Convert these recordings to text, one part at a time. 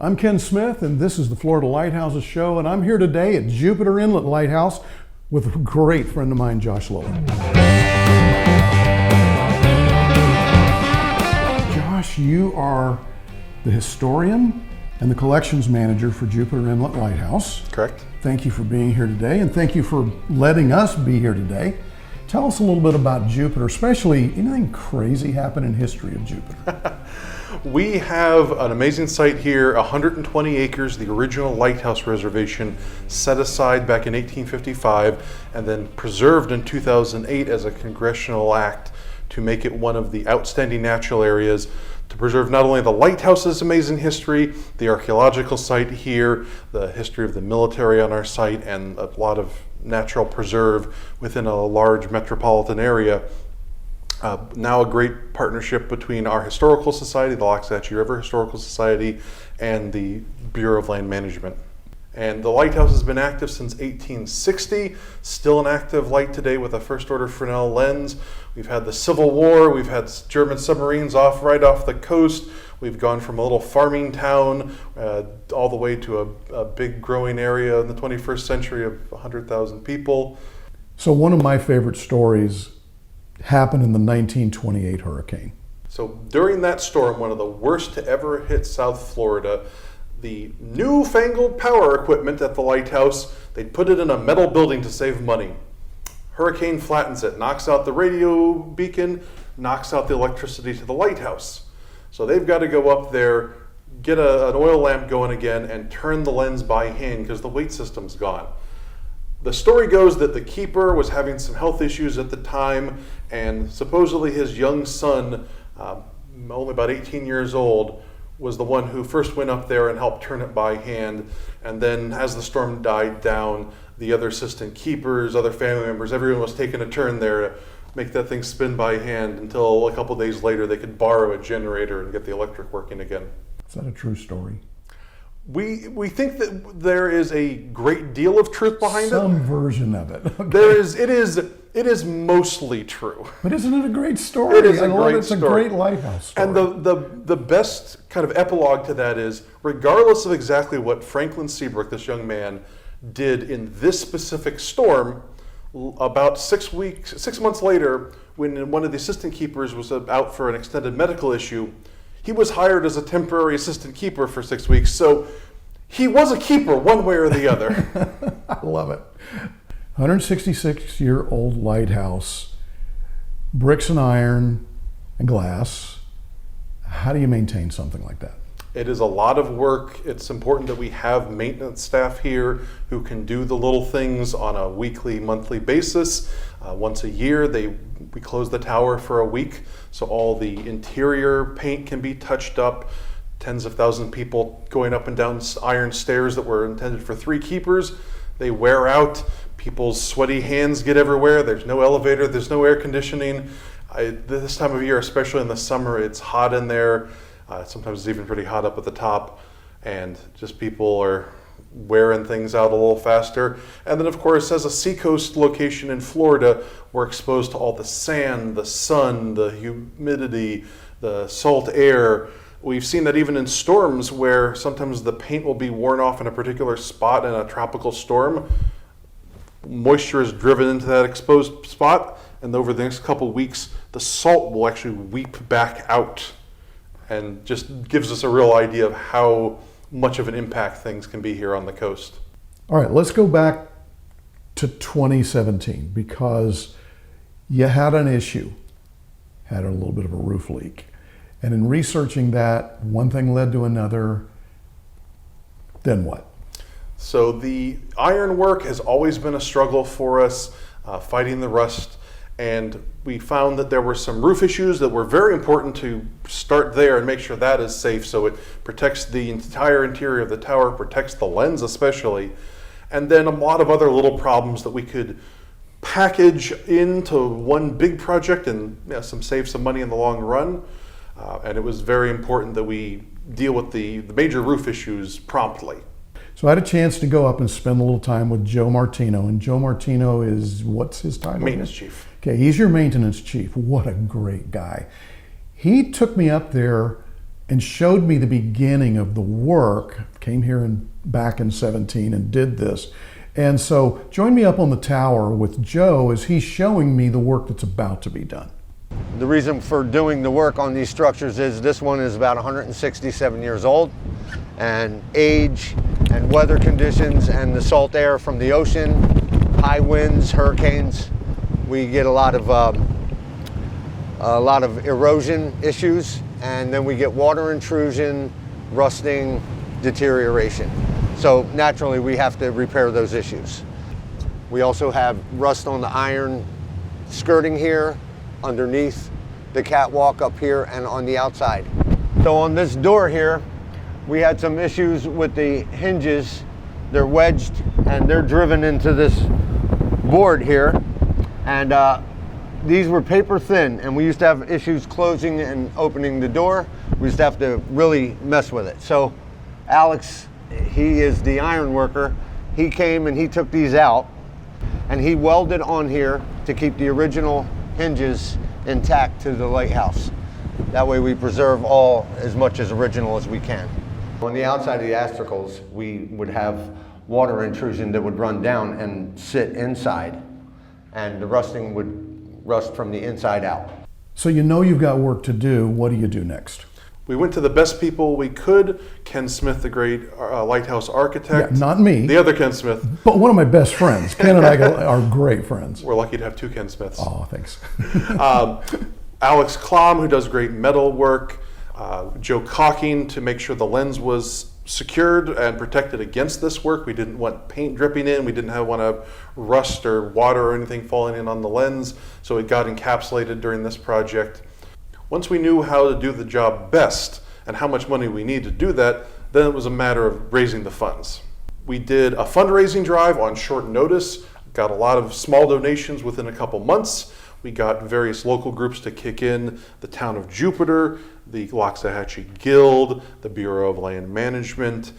I'm Ken Smith, and this is the Florida Lighthouses Show, and I'm here today at Jupiter Inlet Lighthouse with a great friend of mine, Josh Liller. Josh, you are the historian and the collections manager for Jupiter Inlet Lighthouse. Correct. Thank you for being here today, and thank you for letting us be here today. Tell us a little bit about Jupiter, especially anything crazy happened in history of Jupiter. We have an amazing site here, 120 acres, the original lighthouse reservation, set aside back in 1855 and then preserved in 2008 as a congressional act to make it one of the outstanding natural areas to preserve not only the lighthouse's amazing history, the archaeological site here, the history of the military on our site, and a lot of natural preserve within a large metropolitan area. Now a great partnership between our historical society, the Loxahatchee River Historical Society, and the Bureau of Land Management. And the lighthouse has been active since 1860, still an active light today with a first order Fresnel lens. We've had the Civil War, we've had German submarines right off the coast. We've gone from a little farming town all the way to a big growing area in the 21st century of 100,000 people. So one of my favorite stories happened in the 1928 hurricane. So during that storm, one of the worst to ever hit South Florida, the newfangled power equipment at the lighthouse, they put it in a metal building to save money. Hurricane flattens it, knocks out the radio beacon, knocks out the electricity to the lighthouse. So they've got to go up there, get an oil lamp going again, and turn the lens by hand because the weight system's gone. The story goes that the keeper was having some health issues at the time, and supposedly his young son, only about 18 years old, was the one who first went up there and helped turn it by hand. And then as the storm died down, the other assistant keepers, other family members, everyone was taking a turn there to make that thing spin by hand until a couple days later they could borrow a generator and get the electric working again. Is that a true story? We think that there is a great deal of truth behind Some version of it. Okay. It is mostly true. But isn't it a great story? It is I love great it. It's story. a great lighthouse story. And the best kind of epilogue to that is, regardless of exactly what Franklin Seabrook, this young man, did in this specific storm, about 6 months later, when one of the assistant keepers was out for an extended medical issue, he was hired as a temporary assistant keeper for 6 weeks. So he was a keeper one way or the other. I love it. 166-year-old lighthouse, bricks and iron and glass. How do you maintain something like that? It is a lot of work. It's important that we have maintenance staff here who can do the little things on a weekly, monthly basis. Once a year, we close the tower for a week, so all the interior paint can be touched up. Tens of thousands of people going up and down iron stairs that were intended for 3 keepers. They wear out. People's sweaty hands get everywhere. There's no elevator. There's no air conditioning. This time of year, especially in the summer, it's hot in there. Sometimes it's even pretty hot up at the top, and just people are wearing things out a little faster. And then, of course, as a seacoast location in Florida, we're exposed to all the sand, the sun, the humidity, the salt air. We've seen that even in storms where sometimes the paint will be worn off in a particular spot in a tropical storm. Moisture is driven into that exposed spot, and over the next couple of weeks, the salt will actually weep back out, and just gives us a real idea of how much of an impact things can be here on the coast. All right, let's go back to 2017 because you had an issue, had a little bit of a roof leak. And in researching that, one thing led to another. Then what? So the iron work has always been a struggle for us, fighting the rust. And we found that there were some roof issues that were very important to start there and make sure that is safe, so it protects the entire interior of the tower, protects the lens especially. And then a lot of other little problems that we could package into one big project and save some money in the long run. And it was very important that we deal with the major roof issues promptly. So I had a chance to go up and spend a little time with Joe Martino. And Joe Martino is, what's his title? Maintenance chief. Okay, he's your maintenance chief. What a great guy. He took me up there and showed me the beginning of the work. Came here back in 17 and did this. And so join me up on the tower with Joe as he's showing me the work that's about to be done. The reason for doing the work on these structures is this one is about 167 years old, and age and weather conditions and the salt air from the ocean, high winds, hurricanes, we get a lot of erosion issues, and then we get water intrusion, rusting, deterioration. So naturally we have to repair those issues. We also have rust on the iron skirting here, underneath the catwalk up here and on the outside. So on this door here, we had some issues with the hinges. They're wedged and they're driven into this board here. And these were paper thin, and we used to have issues closing and opening the door. We used to have to really mess with it. So Alex, he is the iron worker. He came and he took these out and he welded on here to keep the original hinges intact to the lighthouse. That way we preserve all as much as original as we can. On the outside of the astracals, we would have water intrusion that would run down and sit inside, and the rusting would rust from the inside out. So you know you've got work to do. What do you do next? We went to the best people we could. Ken Smith, the great lighthouse architect. Yeah, not me. The other Ken Smith. But one of my best friends. Ken and I are great friends. We're lucky to have two Ken Smiths. Oh, thanks. Alex Klom, who does great metal work. Joe Cocking to make sure the lens was secured and protected against this work. We didn't want paint dripping in. We didn't want to rust or water or anything falling in on the lens. So it got encapsulated during this project. Once we knew how to do the job best and how much money we need to do that, then it was a matter of raising the funds. We did a fundraising drive on short notice, got a lot of small donations within a couple months. We got various local groups to kick in, the town of Jupiter, the Loxahatchee Guild, the Bureau of Land Management,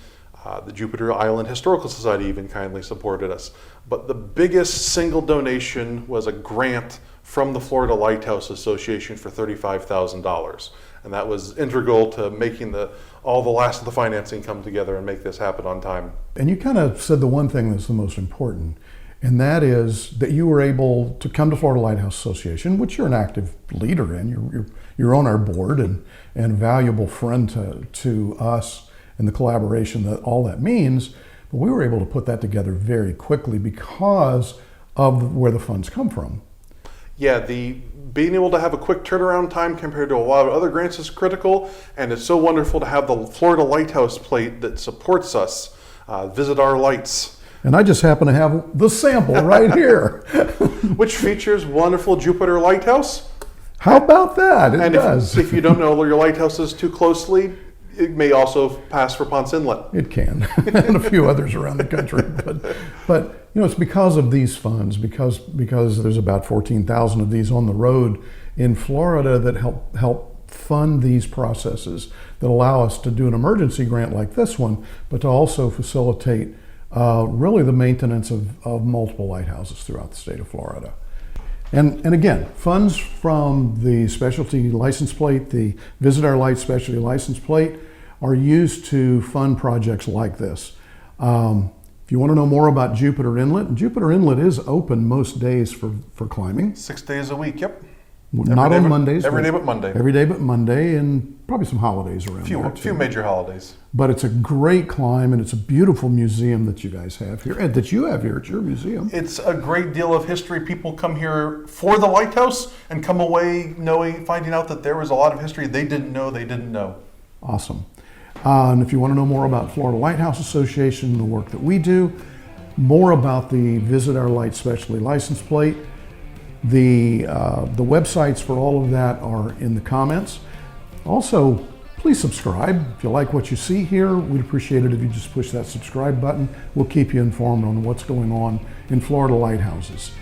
the Jupiter Inlet Historical Society even kindly supported us. But the biggest single donation was a grant from the Florida Lighthouse Association for $35,000. And that was integral to making all the last of the financing come together and make this happen on time. And you kind of said the one thing that's the most important, and that is that you were able to come to Florida Lighthouse Association, which you're an active leader in. You're on our board and a valuable friend to us and the collaboration that all that means. But we were able to put that together very quickly because of where the funds come from. Yeah, being able to have a quick turnaround time compared to a lot of other grants is critical, and it's so wonderful to have the Florida Lighthouse plate that supports us. Visit our lights. And I just happen to have the sample right here. Which features wonderful Jupiter Lighthouse. How about that? It does. If you don't know your lighthouses too closely, it may also pass for Ponce Inlet. It can, and a few others around the country. But it's because of these funds, because there's about 14,000 of these on the road in Florida that help fund these processes that allow us to do an emergency grant like this one, but to also facilitate really the maintenance of multiple lighthouses throughout the state of Florida. And again, funds from the specialty license plate, the Visit Our Light specialty license plate, are used to fund projects like this. If you want to know more about Jupiter Inlet is open most days for climbing. 6 days a week, yep. Not on Mondays. Every day but Monday. Every day but Monday, and probably some holidays around there. A few major holidays. But it's a great climb, and it's a beautiful museum that you guys have here, and that you have here at your museum. It's a great deal of history. People come here for the lighthouse and come away finding out that there was a lot of history they didn't know. Awesome. And if you want to know more about Florida Lighthouse Association, the work that we do, more about the Visit Our Light specialty license plate, the websites for all of that are in the comments. Also, please subscribe. If you like what you see here, we'd appreciate it if you just push that subscribe button. We'll keep you informed on what's going on in Florida lighthouses.